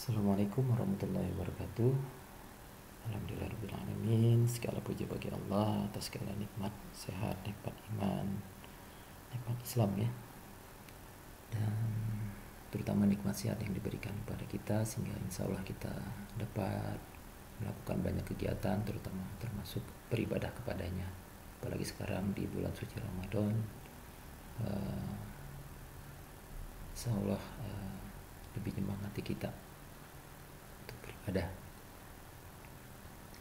Assalamualaikum warahmatullahi wabarakatuh. Alhamdulillahirrahmanirrahim. Segala puji bagi Allah atas segala nikmat, sehat, nikmat iman, nikmat Islam ya. Dan terutama nikmat sehat yang diberikan kepada kita, sehingga insya Allah kita dapat melakukan banyak kegiatan, terutama termasuk beribadah kepadanya. Apalagi sekarang di bulan suci Ramadan, insya Allah lebih menyemangati kita untuk beribadah.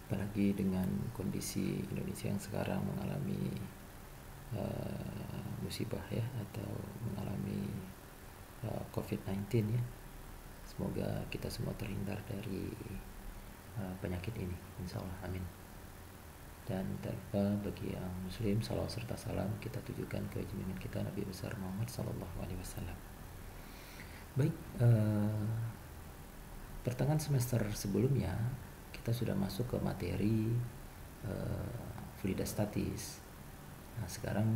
Apalagi dengan kondisi Indonesia yang sekarang mengalami musibah ya, atau mengalami COVID-19 ya. Semoga kita semua terhindar dari penyakit ini, insya Allah, amin. Dan tak lupa bagi yang muslim, salawat serta salam kita tujukan ke junjungan kita Nabi besar Muhammad sallallahu alaihi wasallam. Baik, pertengahan semester sebelumnya kita sudah masuk ke materi fluida statis. Nah, sekarang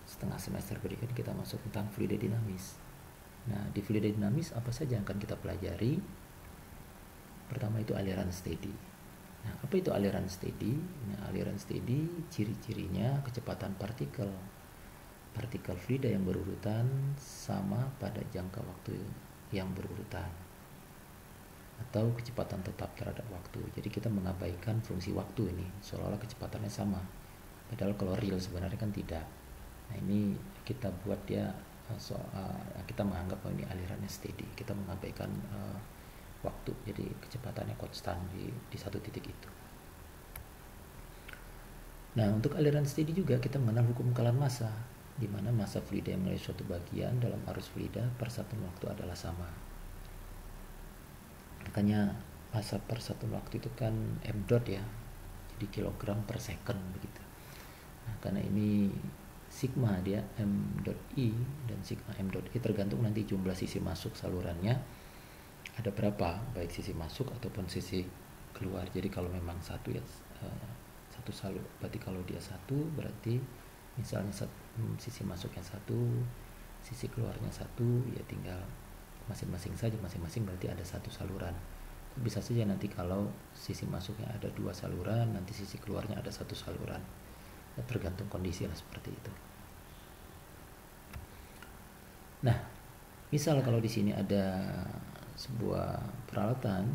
setengah semester berikutnya kita masuk tentang fluida dinamis. Nah, di fluida dinamis apa saja yang akan kita pelajari? Pertama itu aliran steady. Nah, apa itu aliran steady? Nah, aliran steady ciri-cirinya kecepatan partikel fluida yang berurutan sama pada jangka waktu yang berurutan, atau kecepatan tetap terhadap waktu. Jadi kita mengabaikan fungsi waktu ini, seolah-olah kecepatannya sama, padahal kalau real sebenarnya kan tidak. Nah, ini kita buat dia kita menganggap bahwa ini alirannya steady, kita mengabaikan waktu, jadi kecepatannya konstan di satu titik itu. Nah, untuk aliran steady juga kita mengenal hukum kekalan massa, di mana massa fluida yang melalui suatu bagian dalam arus fluida per satuan waktu adalah sama. Makanya massa per satuan waktu itu kan m dot ya, jadi kilogram per second begitu. Nah, karena ini sigma dia m dot i dan sigma m dot i tergantung nanti jumlah sisi masuk salurannya ada berapa, baik sisi masuk ataupun sisi keluar. Jadi kalau memang satu ya satu salur, berarti kalau dia satu berarti misalnya sisi masuknya satu, sisi keluarnya satu, ya tinggal masing-masing saja, masing-masing berarti ada satu saluran. Bisa saja nanti kalau sisi masuknya ada dua saluran, nanti sisi keluarnya ada satu saluran, ya, tergantung kondisi lah seperti itu. Nah, misal kalau di sini ada sebuah peralatan,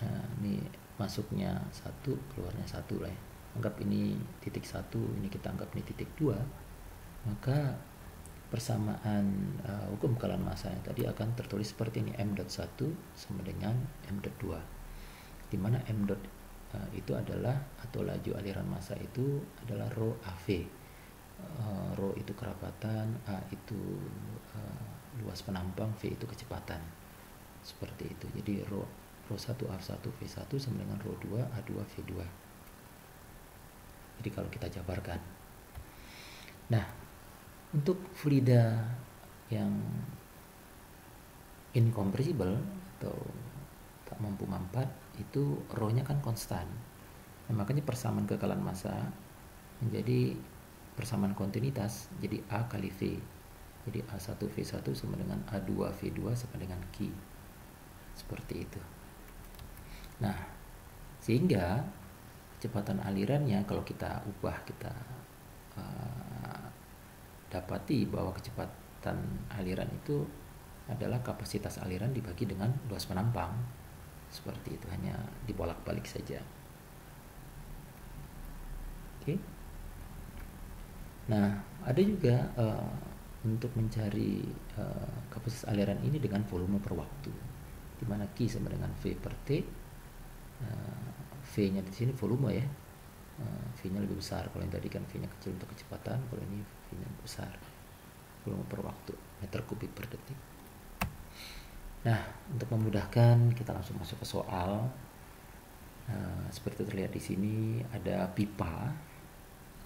nah ini masuknya satu, keluarnya satu lah ya. Anggap ini titik satu, ini kita anggap ini titik dua, maka persamaan hukum kekalan massa tadi akan tertulis seperti ini, m dot 1 sama dengan m dot 2, di mana m dot itu adalah, atau laju aliran massa itu adalah rho AV. Rho itu kerapatan, A itu luas penampang, V itu kecepatan, seperti itu. Jadi rho 1 A1 V1 sama dengan rho 2 A2 V2. Jadi kalau kita jabarkan, nah untuk fluida yang incompressible atau tak mampu mampat itu rho-nya kan konstan. Nah, makanya persamaan kekalan massa menjadi persamaan kontinuitas, jadi A kali V. Jadi A1 V1 sama dengan A2 V2 sama dengan Q. Seperti itu. Nah, sehingga kecepatan alirannya kalau kita ubah, kita dapati bahwa kecepatan aliran itu adalah kapasitas aliran dibagi dengan luas penampang. Seperti itu, hanya dibolak-balik saja. Oke. Nah, ada juga untuk mencari kapasitas aliran ini dengan volume per waktu, di mana Q sama dengan V per T. V-nya di sini volume ya, V-nya lebih besar. Kalau yang tadi kan V-nya kecil untuk kecepatan, kalau ini V-nya besar, volume per waktu, meter kubik per detik. Nah, untuk memudahkan kita langsung masuk ke soal. Seperti terlihat di sini ada pipa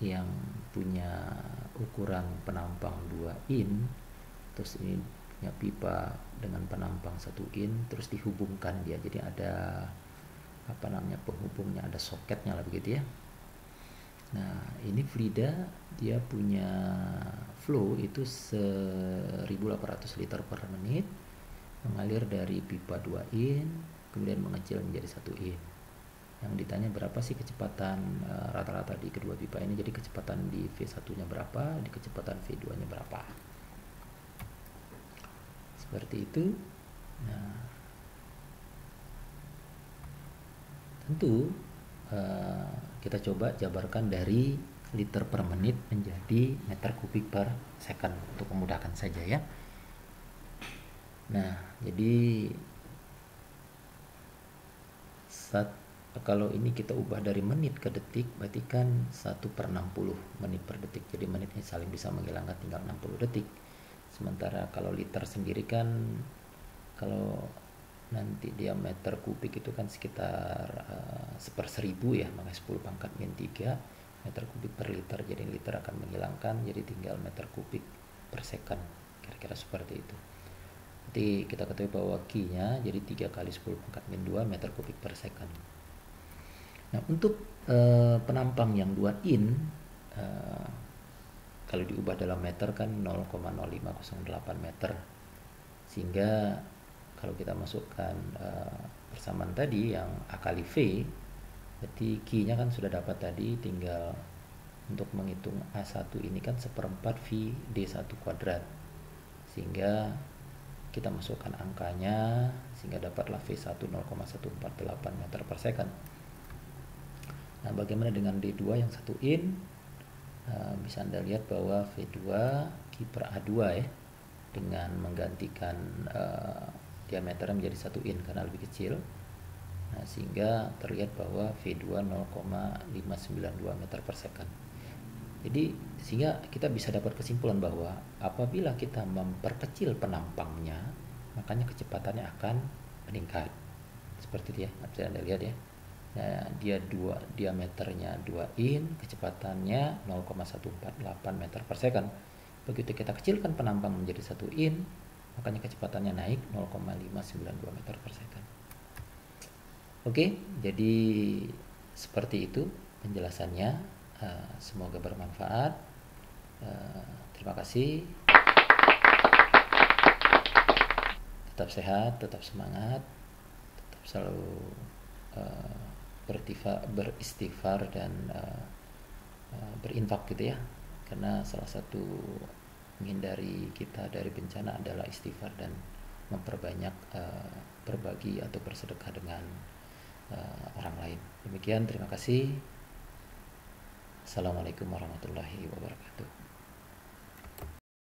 yang punya ukuran penampang 2 in, terus ini punya pipa dengan penampang 1 in, terus dihubungkan dia, jadi ada penghubungnya, ada soketnya lah begitu ya. Nah, ini fluida dia punya flow itu 1800 liter per menit, mengalir dari pipa 2 in kemudian mengecil menjadi 1 in. Yang ditanya berapa sih kecepatan rata-rata di kedua pipa ini, jadi kecepatan di V1 nya berapa, di kecepatan V2 nya berapa, seperti itu. Nah, tentu kita coba jabarkan dari liter per menit menjadi meter kubik per second untuk memudahkan saja ya. Nah, jadi kalau ini kita ubah dari menit ke detik, berarti kan 1/60 menit per detik. Jadi menitnya saling bisa menghilangkan, tinggal 60 detik. Sementara kalau liter sendiri kan, kalau nanti diameter kubik itu kan sekitar 1/1000 ya, makanya 10 pangkat min 3 meter kubik per liter. Jadi liter akan menghilangkan, jadi tinggal meter kubik per second, kira-kira seperti itu. Jadi kita ketahui bahwa Q-nya jadi 3 kali 10 pangkat min 2 meter kubik per second. Nah, untuk penampang yang 2 in, kalau diubah dalam meter kan 0,0508 meter, sehingga kalau kita masukkan persamaan tadi yang A kali V, berarti Q-nya kan sudah dapat tadi, tinggal untuk menghitung A1 ini kan 1/4 V D1 kuadrat, sehingga kita masukkan angkanya sehingga dapatlah V1 0,148 meter per second. Nah, bagaimana dengan D2 yang 1 in? Bisa Anda lihat bahwa V2 Q per A2 ya, dengan menggantikan diameternya menjadi 1 in karena lebih kecil. Nah, sehingga terlihat bahwa V2 0,592 meter per second. Jadi sehingga kita bisa dapat kesimpulan bahwa apabila kita memperkecil penampangnya, makanya kecepatannya akan meningkat. Seperti itu ya, bisa Anda lihat ya. Nah, diameternya 2 in, kecepatannya 0,148 meter per second. Begitu kita kecilkan penampang menjadi 1 in, makanya kecepatannya naik 0,592 meter per second. Oke, jadi seperti itu penjelasannya. Semoga bermanfaat. Terima kasih. Tetap sehat, tetap semangat, tetap selalu beristighfar dan berinfak gitu ya, karena salah satu menghindari kita dari bencana adalah istighfar dan memperbanyak berbagi atau bersedekah dengan orang lain. Demikian, terima kasih. Assalamualaikum warahmatullahi wabarakatuh.